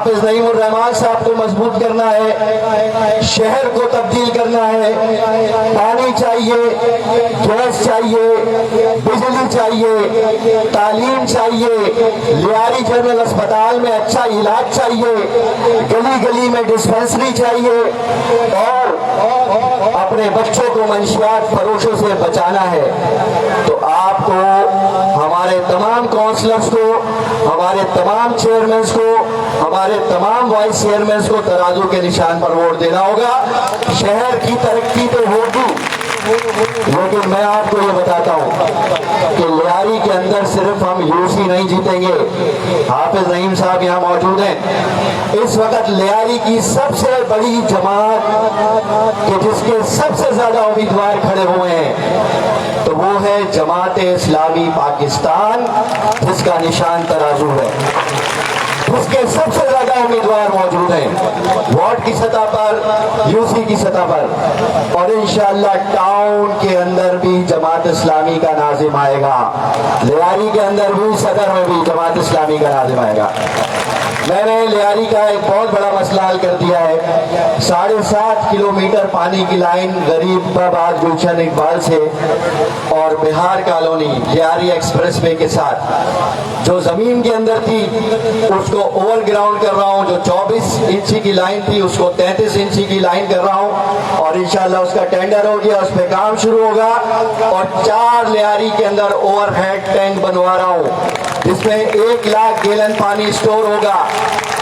حافظ نعیم الرحمان صاحب کو مضبوط کرنا ہے، شہر کو تبدیل کرنا ہے، پانی چاہیے، گیس چاہیے، بجلی چاہیے، تعلیم چاہیے، لیاری جنرل اسپتال میں اچھا علاج چاہیے، گلی گلی میں ڈسپنسری چاہیے، اور اپنے بچوں کو منشیات فروشوں سے بچانا ہے۔ تو آپ کو، ہمارے تمام کونسلرز کو، ہمارے تمام چیئرمینز کو، ہمارے تمام وائس چیئرمینز کو ترازو کے نشان پر ووٹ دینا ہوگا۔ شہر کی ترقی تو ہوگی، لیکن میں آپ کو یہ بتاتا ہوں کہ لیاری کے اندر صرف ہم یوسی نہیں جیتیں گے۔ حافظ نعیم صاحب یہاں موجود ہیں۔ اس وقت لیاری کی سب سے بڑی جماعت کہ جس کے سب سے زیادہ امیدوار کھڑے ہوئے ہیں تو وہ ہے جماعت اسلامی پاکستان، جس کا نشان ترازو ہے، اس کے سب سے زیادہ امیدوار موجود ہیں، وارڈ کی سطح پر، یوسی کی سطح پر، اور انشاءاللہ ٹاؤن کے اندر بھی جماعت اسلامی کا ناظم آئے گا، لیاری کے اندر بھی، صدر میں بھی جماعت اسلامی کا ناظم آئے گا۔ میں نے لیاری کا ایک بہت بڑا مسئلہ حل کر دیا ہے۔ 7.5 کلومیٹر پانی کی لائن غریب آباد گلشن اقبال سے اور بہار کالونی لیاری ایکسپریس وے کے ساتھ جو زمین کے اندر تھی اس کو اوور گراؤنڈ کر رہا ہوں، جو 24 انچی کی لائن تھی اس کو 33 انچی کی لائن کر رہا ہوں، اور انشاءاللہ اس کا ٹینڈر ہو گیا، اس پہ کام شروع ہوگا، اور 4 لیاری کے اندر اوور ہیڈ ٹینک بنوا رہا ہوں جس میں 1 لاکھ گیلن پانی سٹور ہوگا،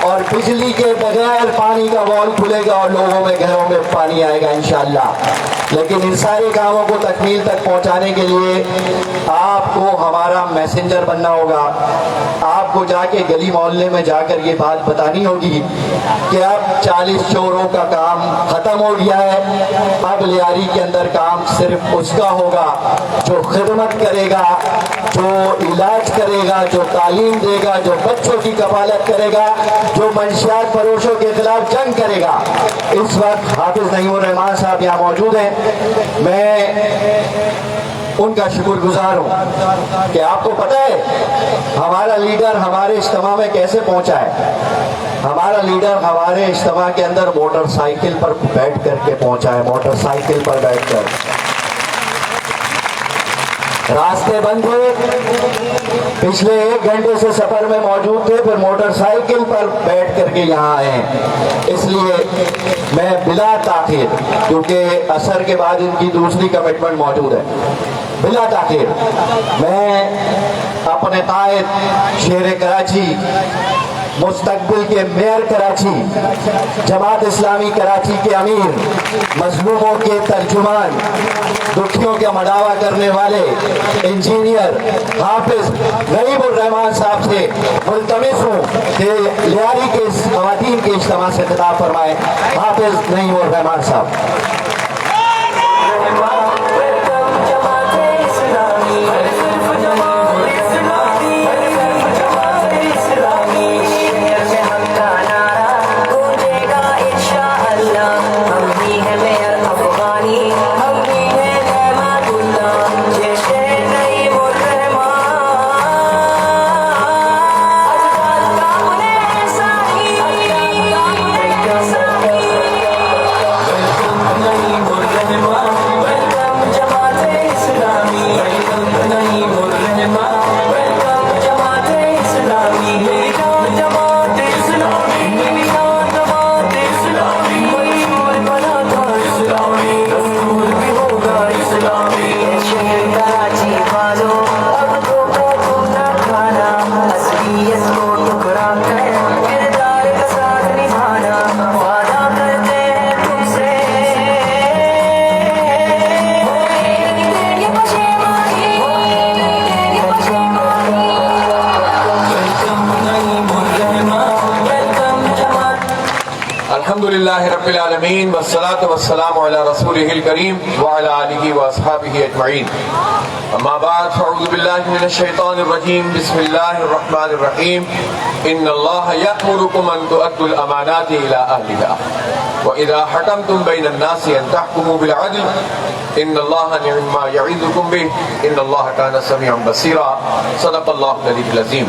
اور بجلی کے بغیر پانی کا وال کھلے گا اور لوگوں میں گھروں میں پانی آئے گا انشاءاللہ۔ لیکن ان سارے کاموں کو تکمیل تک پہنچانے کے لیے آپ کو ہمارا میسنجر بننا ہوگا۔ آپ کو جا کے گلی محلے میں جا کر یہ بات بتانی ہوگی کہ اب 40 چوروں کا کام ختم ہو گیا ہے، اب لیاری کے اندر کام صرف اس کا ہوگا جو خدمت کرے گا، جو علاج کرے گا، جو تعلیم دے گا، جو بچوں کی کفالت کرے گا، جو منشیات فروشوں کے خلاف جنگ کرے گا۔ اس وقت حافظ نعیم الرحمان صاحب یہاں موجود ہیں، میں ان کا شکر گزار ہوں کہ آپ کو پتہ ہے ہمارا لیڈر ہمارے اجتماع میں کیسے پہنچا ہے۔ ہمارا لیڈر ہمارے اجتماع کے اندر موٹر سائیکل پر بیٹھ کر کے پہنچا ہے، موٹر سائیکل پر بیٹھ کر۔ راستے بند ہوئے، پچھلے 1 گھنٹے سے سفر میں موجود تھے، پھر موٹر سائیکل پر بیٹھ کر کے یہاں آئے ہیں۔ اس لیے میں بلا تاخیر، کیونکہ عصر کے بعد ان کی دوسری کمٹمنٹ موجود ہے، بلا تاخیر میں اپنے قائد شیر کراچی، مستقبل کے میئر کراچی، جماعت اسلامی کراچی کے امیر، مظلوموں کے ترجمان، دکھیوں کا مڑاوا کرنے والے انجینئر حافظ نعیم الرحمان صاحب سے ملتمس ہوں کہ لیاری کے خواتین کے اجتماع سے خطاب فرمائیں۔ حافظ نعیم الرحمان صاحب۔ الحمدللہ رب العالمین والصلاة والسلام علی رسولہ الکریم وعلی آلہ واصحابہ اجمعین، اما بعد فاعوذ باللہ من الشیطان الرجیم، بسم اللہ الرحمن الرحیم، ان اللہ یأمرکم ان تؤدوا الامانات الی اہلہا وَإِذَا حَكَمْتُمْ بَيْنَ النَّاسِ أَن تَحْكُمُوا بِالْعَدْلِ إِنَّ اللَّهَ نِعِمَّ مَا يَعِظُكُم بِهِ إِنَّ اللَّهَ كَانَ سَمِيعًا بَصِيرًا۔ صدق اللہ العلی العظیم۔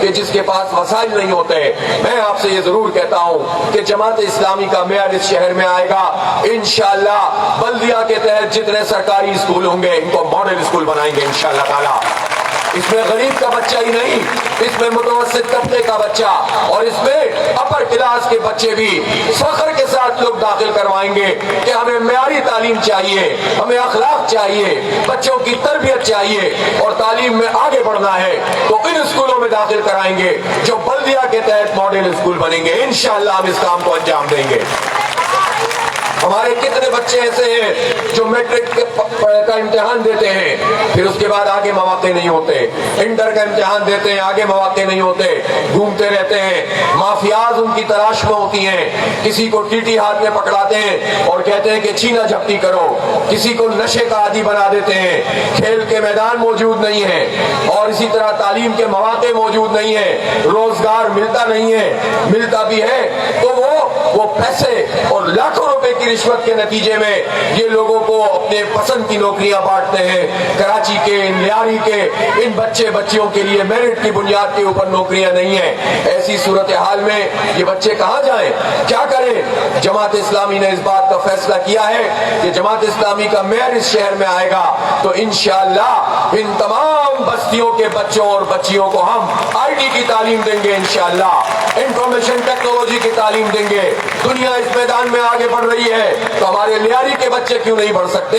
کہ جس کے پاس وسائل نہیں ہوتے. میں آپ سے یہ ضرور کہتا ہوں کہ جماعت اسلامی کا معیار اس شہر میں آئے گا انشاءاللہ. بلدیہ کے تحت جتنے سرکاری اسکول ہوں گے ان کو ماڈل اسکول بنائیں گے انشاءاللہ تعالیٰ. اس میں غریب کا بچہ ہی نہیں, اس میں متوسط طبقے کا بچہ اور اس میں اپر کلاس کے بچے بھی فخر کے ساتھ لوگ داخل کروائیں گے کہ ہمیں معیاری تعلیم چاہیے, ہمیں اخلاق چاہیے, بچوں کی تربیت چاہیے اور تعلیم میں آگے بڑھنا ہے تو ان اسکولوں میں داخل کرائیں گے جو بلدیہ کے تحت ماڈل اسکول بنیں گے. انشاءاللہ ہم اس کام کو انجام دیں گے. ہمارے کتنے بچے ایسے ہیں جو میٹرک کا امتحان دیتے ہیں پھر اس کے بعد آگے مواقع نہیں ہوتے, انٹر کا امتحان دیتے ہیں آگے مواقع نہیں ہوتے, گھومتے رہتے ہیں, مافیاز ان کی تلاش میں ہوتی ہیں, کسی کو ٹیٹی ہاتھ میں پکڑاتے ہیں اور کہتے ہیں کہ چھینا جھپٹی کرو, کسی کو نشے کا عادی بنا دیتے ہیں, کھیل کے میدان موجود نہیں ہے اور اسی طرح تعلیم کے مواقع موجود نہیں ہیں, روزگار ملتا نہیں ہے, ملتا بھی ہے تو وہ پیسے اور لاکھوں روپے کی رشوت کے نتیجے میں یہ لوگوں کو اپنے پسند کی نوکریاں بانٹتے ہیں. کراچی کے لیاری کے ان بچے بچیوں کے لیے میرٹ کی بنیاد کے اوپر نوکریاں نہیں ہیں. ایسی صورتحال میں یہ بچے کہاں جائیں, کیا کریں؟ جماعت اسلامی نے اس بات کا فیصلہ کیا ہے کہ جماعت اسلامی کا میئر اس شہر میں آئے گا تو انشاءاللہ ان تمام بستیوں کے بچوں اور بچیوں کو ہم آئی ٹی کی تعلیم دیں گے, انشاءاللہ انفارمیشن ٹیکنالوجی کی تعلیم دیں گے. دنیا اس میدان میں آگے بڑھ رہی ہے تو ہمارے لیاری کے بچے کیوں نہیں بڑھ سکتے,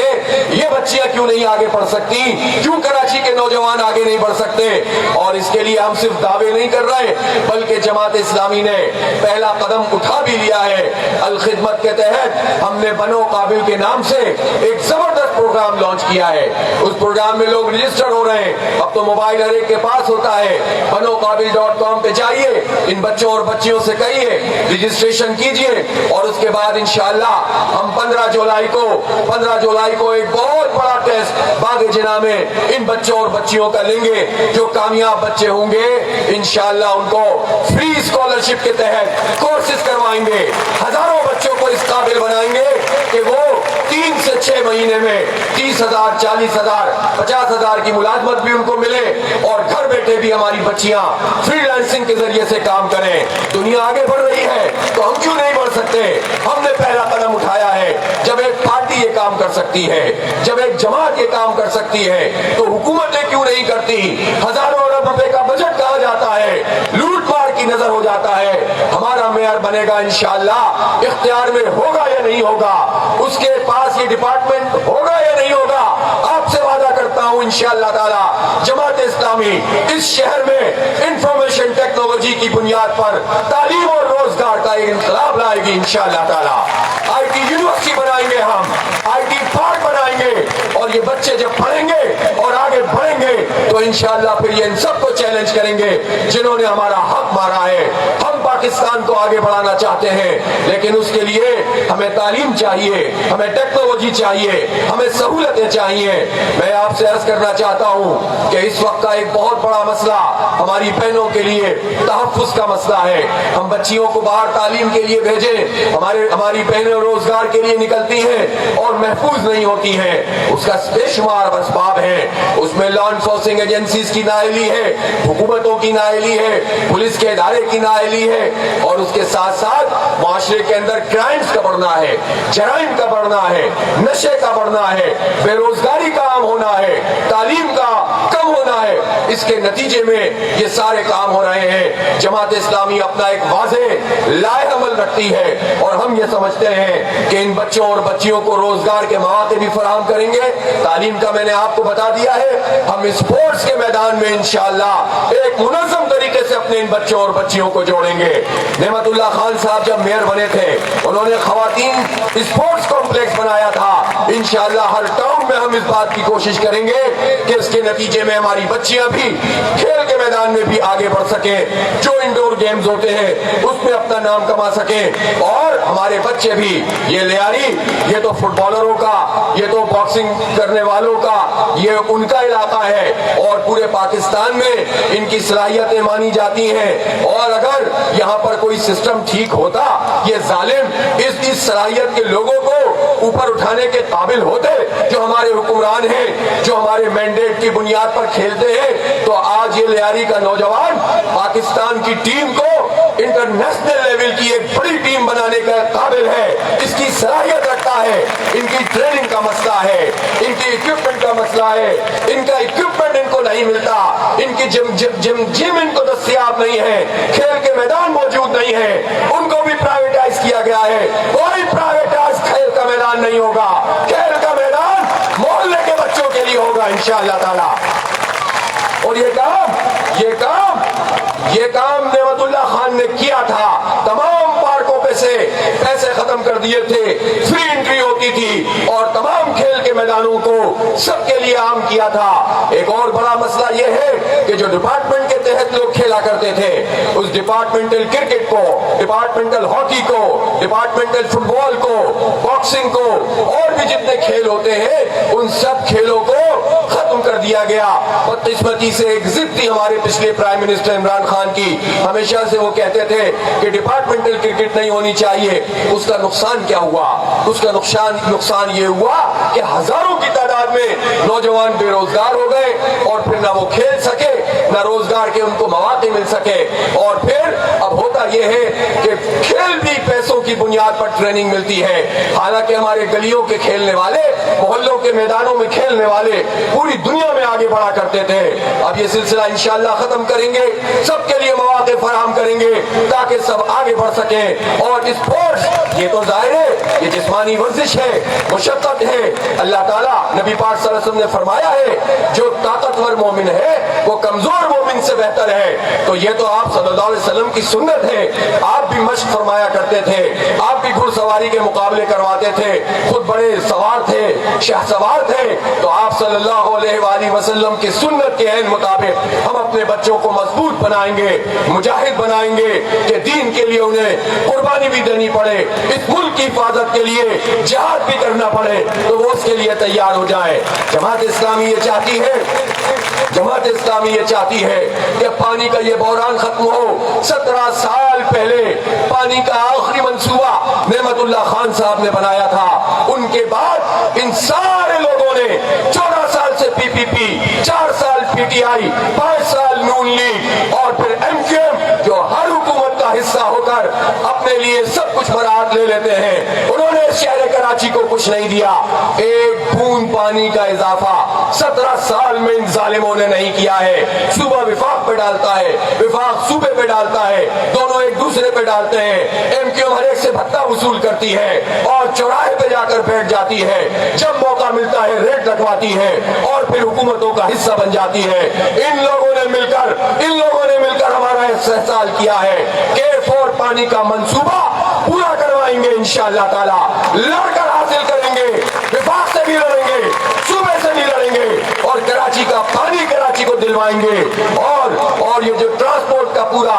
یہ بچیاں کیوں نہیں آگے بڑھ سکتی, کیوں کراچی کے نوجوان آگے نہیں بڑھ سکتے؟ اور اس کے لیے ہم صرف دعوے نہیں کر رہے بلکہ جماعت اسلامی نے پہلا قدم اٹھا بھی لیا ہے. الخدمت کے تحت ہم نے بنو قابل کے نام سے ایک زبردست پروگرام لانچ کیا ہے. اس پروگرام میں لوگ رجسٹر ہو رہے ہیں, اب تو موبائل ہر ایک کے پاس ہوتا ہے. banoqabil.com پہ جائیے, ان بچوں اور بچیوں سے کہیے رجسٹریشن کیجئے اور اس کے بعد انشاءاللہ ہم 15 جولائی کو ایک بہت بڑا ٹیسٹ باغ جناح میں ان بچوں اور بچیوں کا لیں گے. جو کامیاب بچے ہوں گے انشاءاللہ ان کو فری اسکالرشپ کے تحت کورسز کروائیں گے, ہزاروں بچوں کو اس قابل بنائیں گے کہ وہ 3 سے 6 مہینے میں 30,000 40,000 50,000 کی ملازمت بھی ان کو ملے اور گھر بیٹھے بھی ہماری بچیاں فری لانسنگ کے ذریعے سے کام کریں. دنیا آگے بڑھ رہی ہے تو ہم کیوں نہیں بڑھ سکتے؟ ہم نے پہلا قدم اٹھایا ہے. جب ایک پارٹی یہ کام کر سکتی ہے, جب ایک جماعت یہ کام کر سکتی ہے تو حکومتیں کیوں نہیں کرتی؟ ہزاروں ارب روپے کا بجٹ کہا جاتا ہے, لوٹ مار کی نظر ہو جاتا ہے. ہمارا معیار بنے گا انشاءاللہ, اختیار میں ہوگا یا نہیں ہوگا, اس کے پاس یہ ڈپارٹمنٹ ہوگا یا نہیں ہوگا. آپ سے وعدہ کرتا ہوں انشاءاللہ تعالی جماعت اسلامی اس شہر میں انفارمیشن ٹیکنالوجی کی بنیاد پر تعلیم اور روزگار کا ایک انقلاب لائے گی انشاءاللہ تعالی. آئی ٹی یونیورسٹی بنائیں گے, ہم آئی ٹی پارک بنائیں گے اور یہ بچے جب پڑھیں گے اور آگے بڑھیں گے تو انشاءاللہ پھر یہ ان سب کو چیلنج کریں گے جنہوں نے ہمارا حق مارا ہے. ہم پاکستان کو آگے بڑھانا چاہتے ہیں لیکن اس کے لیے ہمیں تعلیم چاہیے, ہمیں ٹیکنالوجی چاہیے, ہمیں سہولتیں چاہیے. میں آپ سے عرض کرنا چاہتا ہوں کہ اس وقت کا ایک بہت بڑا مسئلہ ہماری بہنوں کے لیے تحفظ کا مسئلہ ہے. ہم بچیوں کو باہر تعلیم کے لیے بھیجیں, ہماری بہنیں روزگار کے لیے نکلتی ہیں اور محفوظ نہیں ہوتی ہیں. اس کا بے شمار اسباب ہیں, اس میں لا انفورسنگ ایجنسیز کی نااہلی ہے, حکومتوں کی نااہلی ہے, پولیس کے ادارے کی نااہلی ہے اور اس کے ساتھ ساتھ معاشرے کے اندر کرائمز کا بڑھنا ہے, جرائم کا بڑھنا ہے, نشے کا بڑھنا ہے, بے روزگاری کا عام ہونا ہے, تعلیم کا کم ہونا ہے. اس کے نتیجے میں یہ سارے کام ہو رہے ہیں. جماعت اسلامی اپنا ایک واضح لائحہ عمل رکھتی ہے اور ہم یہ سمجھتے ہیں کہ ان بچوں اور بچیوں کو روزگار کے مواقع بھی فراہم کریں گے. تعلیم کا میں نے آپ کو بتا دیا ہے, ہم اسپورٹس کے میدان میں انشاءاللہ ایک منظم طریقے سے اپنے ان بچوں اور بچیوں کو جوڑیں گے. نعمت اللہ خان صاحب جب میئر بنے تھے انہوں نے خواتین اسپورٹس کمپلیکس بنایا تھا. انشاءاللہ ہر ٹاؤن میں ہم اس بات کی کوشش کریں گے کہ اس کے نتیجے میں ہماری بچیاں بھی کھیل کے میدان میں بھی آگے بڑھ سکیں, جو انڈور گیمز ہوتے ہیں اس میں اپنا نام کما سکیں اور ہمارے بچے بھی. یہ لیاری یہ تو فٹ بالروں کا, یہ تو باکسنگ کرنے والوں کا, یہ ان کا علاقہ ہے اور پورے پاکستان میں ان کی صلاحیتیں مانی جاتی ہیں. اور اگر یہاں پر کوئی سسٹم ٹھیک ہوتا, یہ ظالم اس صلاحیت کے لوگوں کو اوپر اوپر اٹھانے کے قابل ہوتے جو ہمارے حکمران ہیں، جو ہمارے مینڈیٹ کی بنیاد پر کھیلتے ہیں، تو آج یہ لیاری کا نوجوان پاکستان کی ٹیم کو انٹرنیشنل لیول کی ایک بڑی ٹیم بنانے کا قابل ہے، اس کی صلاحیت رکھتا ہے۔ ان کی ٹریننگ کا مسئلہ ہے، ان کی اکوپمنٹ کا مسئلہ ہے، ان کا اکوپمنٹ ان کو نہیں ملتا، ان کی جم ان کو دستیاب نہیں ہے، کھیل کے میدان موجود نہیں ہے، ان کو بھی پرائیویٹائز کیا گیا ہے۔ کوئی پرائیویٹائز کھیل کا میدان نہیں ہوگا، کھیل کا میدان محلے کے بچوں کے لیے ہوگا انشاءاللہ تعالی۔ اور یہ کام نعمت اللہ خان نے کیا تھا، تمام پارکوں پہ سے پیسے ختم کر دیے تھے، فری انٹری ہوتی تھی اور تمام کھیل کے میدانوں کو سب کے لیے عام کیا تھا۔ ایک اور بڑا مسئلہ یہ ہے کہ جو ڈپارٹمنٹ کے تحت لوگ کھیلا کرتے تھے، اس ڈپارٹمنٹل کرکٹ کو، ڈپارٹمنٹل ہاکی کو، ڈپارٹمنٹل فٹ بال کو، باکسنگ کو، اور بھی جتنے کھیل ہوتے ہیں ان سب کھیلوں کو ختم کر دیا گیا۔ بدقسمتی سے ایک ضد تھی ہمارے پچھلے پرائم منسٹر عمران خان کی، ہمیشہ سے وہ کہتے تھے کہ ڈپارٹمنٹل کرکٹ نہیں ہونی چاہیے۔ اس کا نقصان کیا ہوا؟ اس کا نقصان یہ ہوا کہ ہزاروں کی تعداد میں نوجوان بے روزگار ہو گئے، اور پھر نہ وہ کھیل سکے، نہ روزگار کے ان کو مواقع مل سکے، اور پھر اب ہوتا یہ ہے کہ کھیل بھی پیسوں کی بنیاد پر ٹریننگ ملتی ہے، حالانکہ ہمارے گلیوں کے کھیلنے والے، محلوں کے میدانوں میں کھیلنے والے پوری دنیا میں آگے بڑھا کرتے تھے۔ اب یہ سلسلہ انشاءاللہ ختم کریں گے، سب کے لیے مواقع فراہم کریں گے تاکہ سب آگے بڑھ سکیں۔ اور اسپورٹس یہ تو ظاہر ہے یہ جسمانی ورزش ہے، مشقت ہے۔ اللہ تعالیٰ نبی پاک صلی اللہ علیہ وسلم نے فرمایا ہے جو طاقتور مومن ہے وہ کمزور مومن سے بہتر ہے۔ تو یہ تو آپ صلی اللہ علیہ وسلم کی سنت ہے، آپ بھی مشق فرمایا کرتے تھے، آپ بھی گھڑ سواری کے مقابلے کرواتے تھے، خود بڑے سوار تھے، شاہ سوار تھے، تو آپ صلی اللہ علیہ وآلہ وسلم کی سنت کے عین مطابق ہم اپنے بچوں کو مضبوط بنائیں گے، مجاہد بنائیں گے کہ دین کے لیے انہیں قربانی بھی دینی پڑے، اس ملک کی حفاظت کے لیے جہاد بھی کرنا پڑے تو وہ اس کے لیے تیار ہو جائے۔ جماعت اسلامی یہ چاہتی ہے کہ پانی کا یہ بحران ختم ہو۔ 17 سال پہلے پانی کا آخری منصوبہ نعمت اللہ خان صاحب نے بنایا تھا، ان کے بعد ان سارے لوگوں نے 14 سال سے پی پی پی، 4 سال پی ٹی آئی، 5 سال نون لیگ اور پھر ایم کیو ایم جو ہر حکومت کا حصہ ہو کر اپنے لیے سب کچھ برات لے لیتے ہیں، انہوں نے شہر کراچی کو کچھ نہیں دیا۔ ایک بوند پانی کا اضافہ 17 سال میں ان ظالموں نے نہیں کیا ہے۔ صوبہ وفاق پہ ڈالتا ہے، وفاق صوبے پہ ڈالتا ہے، دونوں ایک دوسرے پہ ڈالتے ہیں۔ ایم کیو ہر ایک سے بھتہ وصول کرتی ہے اور چوراہے پہ جا کر بیٹھ جاتی ہے، جب موقع ملتا ہے ریٹ لگواتی ہے اور پھر حکومتوں کا حصہ بن جاتی ہے۔ ان لوگوں نے مل کر ہمارا استحصال کیا ہے کہ 4 پانی کا منصوبہ پورا کروائیں گے انشاءاللہ تعالی، لڑ کر حاصل کریں گے، وفاق سے بھی لڑیں گے، صوبے سے بھی لڑیں گے اور کراچی کا پانی کراچی کو دلوائیں گے۔ اور یہ جو ٹرانسپورٹ کا پورا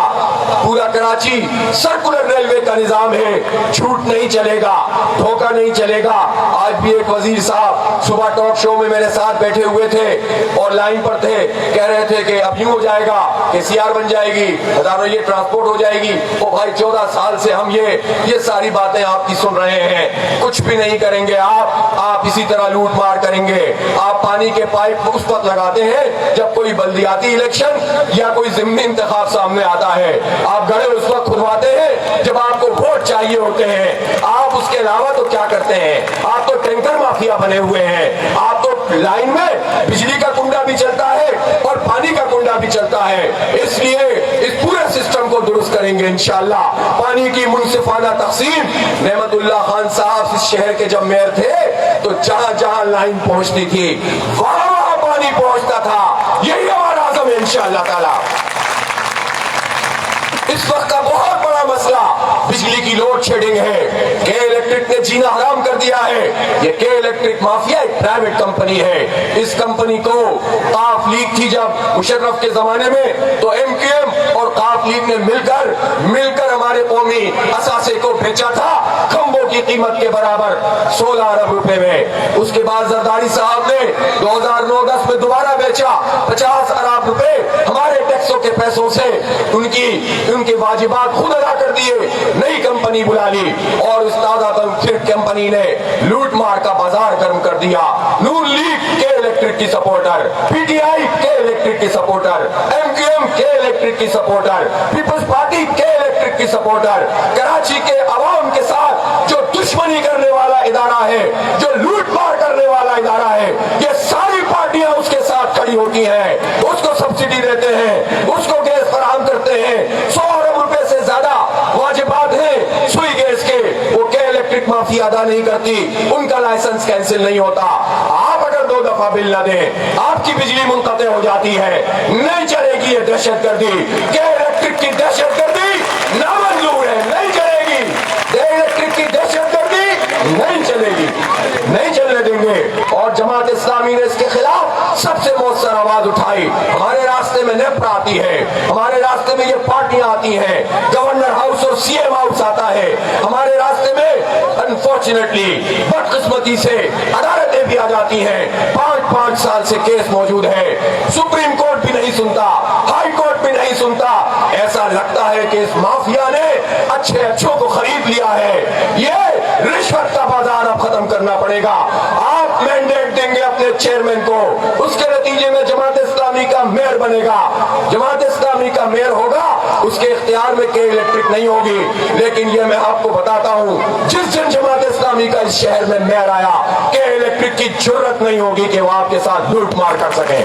کراچی سرکولر ریلوے کا نظام ہے، جھوٹ نہیں چلے گا، دھوکہ نہیں چلے گا۔ آج بھی ایک وزیر صاحب صبح ٹاک شو میں میرے ساتھ بیٹھے ہوئے تھے اور لائن پر تھے، کہہ رہے تھے کہ اب یوں ہو جائے گا کہ سی آر بن جائے گی، ہزاروں یہ ٹرانسپورٹ ہو جائے گی۔ او بھائی 14 سال سے ہم یہ ساری باتیں آپ کی سن رہے ہیں، کچھ بھی نہیں کریں گے آپ اسی طرح لوٹ مار کریں گے۔ آپ پانی کے پائپ اس وقت لگاتے ہیں جب کوئی بلدیاتی الیکشن یا کوئی ضمنی انتخاب سامنے آتا ہے، آپ گڑھے اس وقت کھدواتے ہیں جب آپ کو ووٹ چاہیے ہوتے ہیں۔ آپ اس کے علاوہ تو کیا کرتے ہیں؟ آپ تو ٹینکر مافیا بنے ہوئے ہیں، آپ تو لائن میں بجلی کا کنڈا بھی چلتا ہے اور پانی کا کنڈا بھی چلتا ہے۔ اس لیے اس پورے سسٹم کو درست کریں گے انشاءاللہ۔ پانی کی منصفانہ تقسیم، نعمت اللہ خان صاحب اس شہر کے جب میئر تھے تو جہاں جہاں لائن پہنچتی تھی وہاں پانی پہنچتا تھا۔ یہی ہمارا عزم ہے انشاءاللہ تعالی۔ اس وقت کا بہت بڑا مسئلہ بجلی کی لوڈ شیڈنگ ہے۔ کے الیکٹرک نے جینا حرام کر دیا ہے۔ یہ کے الیکٹرک مافیا ایک پرائیویٹ کمپنی ہے۔ اس کمپنی کو قاف لیگ تھی جب مشرف کے زمانے میں، تو ایم کیو ایم اور قاف لیگ نے مل کر ہمارے قومی اثاثے کو بیچا تھا کھمبوں کی قیمت کے برابر 16 ارب روپے میں۔ اس کے بعد زرداری صاحب نے 2009-10 میں دوبارہ بیچا 50 ارب روپے ہمارے ٹیکسوں کے پیسوں سے، ان کے واجبات خود ادا کر دیے، نئی کمپنی بلا لی اور اس تازہ پھر کمپنی نے لوٹ مار کا بازار گرم کر دیا. نون لیگ کے الیکٹرک کی سپورٹر, پی ٹی آئی کے الیکٹرک کی سپورٹر, ایم کیو ایم کے الیکٹرک کی سپورٹر, پیپلز پارٹی کے الیکٹرک کی سپورٹر, کراچی کے عوام کے ساتھ جو دشمنی کرنے والا ادارہ ہے, جو لوٹ مار کرنے والا ادارہ ہے, یہ ساری پارٹیاں اس کے ساتھ کھڑی ہوتی ہیں, اس کو سبسڈی دیتے ہیں, اس کو گیس فراہم کرتے ہیں. 100 ارب روپے سے زیادہ واجبات ہیں سوئی گیس کے, وہ کے الیکٹرک مافیا ادا نہیں کرتی, ان کا لائسنس کینسل نہیں ہوتا. آپ اگر 2 دفعہ بل نہ دیں, آپ کی بجلی منقطع ہو جاتی ہے. نہیں چلے گی یہ دہشت گردی, کے الیکٹرک کی دہشت گردی نامنظور ہے, نہیں چلے گی. کے الیکٹرک کی دہشت گردی نہیں چلے گی, نہیں چلنے دیں گے. اور جماعت اسلامی نے اس کے خلاف سب سے مؤثر آواز اٹھائی. ہمارے راستے میں نیپر آتی ہے, ہمارے راستے میں یہ پارٹیاں آتی ہیں, گورنر ہاؤس اور سی ایم ہاؤس آتا ہے, ہمارے راستے میں انفارچونیٹلی بدقسمتی سے عدالتیں بھی آ جاتی ہیں. 5 سال سے کیس موجود ہے, سپریم کورٹ بھی نہیں سنتا, ہائی کورٹ بھی نہیں سنتا. ایسا لگتا ہے کہ اس مافیا نے اچھے اچھوں کو خرید لیا ہے. یہ رشوت کا بازار اب ختم کرنا پڑے گا. آپ مینڈیٹ دیں گے اپنے چیئرمین کو, اس کے نتیجے میں جماعت اسلامی کا میئر بنے گا. جماعت اسلامی کا میئر ہوگا, اس کے اختیار میں کے الیکٹرک نہیں ہوگی. لیکن یہ میں آپ کو بتاتا ہوں, جس دن جماعت اسلامی کا اس شہر میں میئر آیا, کے الیکٹرک کی جرت نہیں ہوگی کہ وہ آپ کے ساتھ لوٹ مار کر سکیں.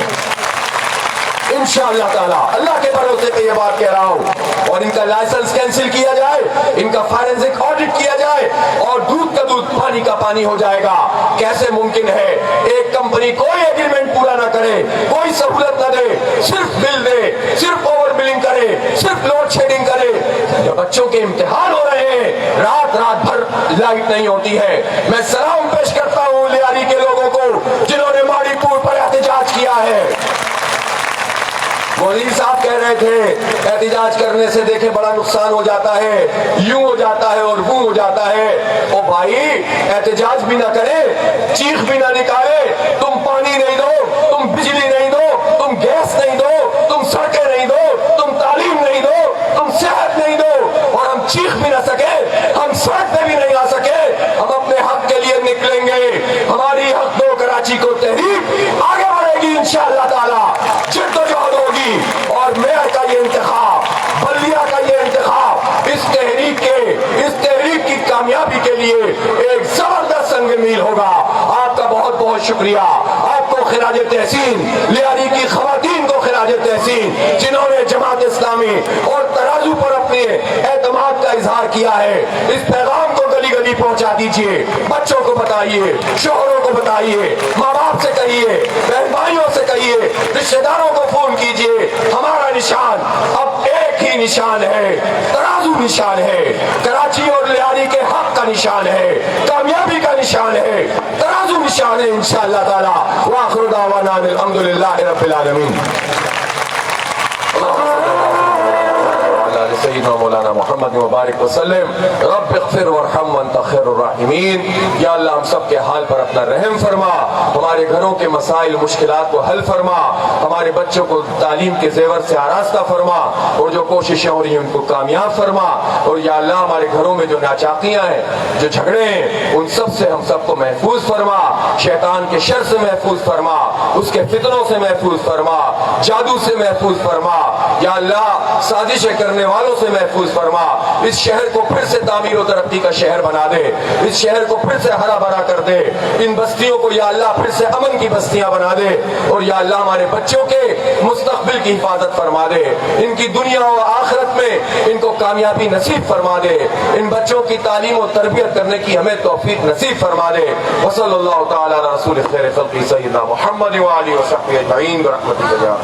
انشاءاللہ تعالی اللہ کے بھروسے پہ یہ بات کہہ رہا ہوں. اور ان کا لائسنس کینسل کیا جائے, ان کا فارنزک آڈٹ کیا جائے, اور دودھ کا دودھ پانی کا پانی ہو جائے گا. کیسے ممکن ہے ایک کمپنی کوئی ایگریمنٹ پورا نہ کرے, کوئی سہولت نہ دے, صرف بل دے, صرف اوور بلنگ کرے, صرف لوڈ شیڈنگ کرے. جب بچوں کے امتحان ہو رہے ہیں, رات بھر لائٹ نہیں ہوتی ہے. میں سلام پیش کرتا ہوں لیاری کے لوگوں کو جنہوں نے ماڑی پور پر احتجاج کیا ہے. مودی صاحب کہہ رہے تھے احتجاج کرنے سے دیکھیں بڑا نقصان ہو جاتا ہے, یوں ہو جاتا ہے اور وہ ہو جاتا ہے. او بھائی, احتجاج بھی نہ کرے, چیخ بھی نہ نکالے, تم پانی نہیں دو, تم بجلی نہیں دو, تم گیس نہیں دو, تم سڑکیں نہیں دو, تم تعلیم نہیں دو, تم صحت نہیں دو, اور ہم چیخ بھی نہ سکے, ہم سڑک پہ بھی نہیں آ سکے, ہم اپنے حق کے لیے نکلیں گے. ہماری حق دو کراچی کو تحریک آگے بڑھے گی انشاءاللہ تعالی. جد و جہد ہوگی, اور میئر کا یہ انتخاب, بلدیہ کا یہ انتخاب اس تحریک کی کامیابی کے لیے ایک زبردست سنگ میل ہوگا. آپ کا بہت بہت شکریہ. آپ کو خراج تحسین, لیاری کی خواتین کو خراج تحسین, جنہوں نے جماعت اسلامی اور ترازو پر اپنے اعتماد کا اظہار کیا ہے. اس پیغام کو گلی گلی پہنچا دیجئے, بچوں کو بتائیے, شوہروں کو بتائیے, ماں باپ سے کہیے, بہن بھائیوں سے کہیے, رشتہ داروں کو فون کیجئے. ہمارا نشان اب ایک ہی نشان ہے, ترازو نشان ہے. کراچی اور لیاری کے حق کا نشان ہے, کامیابی کا نشان ہے, ترازو نشان ہے انشاءاللہ تعالی. وآخر دعوانا الحمدللہ رب العالمین. سیدنا مولانا محمد مبارک وسلم. رب اغفر وارحم وانت خیر الراحمین. یا اللہ ہم سب کے حال پر اپنا رحم فرما, ہمارے گھروں کے مسائل مشکلات کو حل فرما, ہمارے بچوں کو تعلیم کے زیور سے آراستہ فرما, اور جو کوششیں ہو رہی ہیں ان کو کامیاب فرما. اور یا اللہ ہمارے گھروں میں جو ناچاقیاں ہیں, جو جھگڑے ہیں, ان سب سے ہم سب کو محفوظ فرما. شیطان کے شر سے محفوظ فرما, اس کے فتنوں سے محفوظ فرما, جادو سے محفوظ فرما. یا اللہ سازشیں کرنے والوں سے محفوظ فرما. اس شہر کو پھر سے تعمیر و ترقی کا شہر بنا دے, اس شہر کو پھر سے ہرا بھرا کر دے, ان بستیوں کو یا اللہ پھر سے امن کی بستیاں بنا دے. اور یا اللہ ہمارے بچوں کے مستقبل کی حفاظت فرما دے, ان کی دنیا و آخرت میں ان کو کامیابی نصیب فرما دے, ان بچوں کی تعلیم و تربیت کرنے کی ہمیں توفیق نصیب فرما دے. وصلی اللہ تعالی علی رسول خیر خلقی سیدنا محمد و آلہ و صحبہ اجمعین برحمتک یا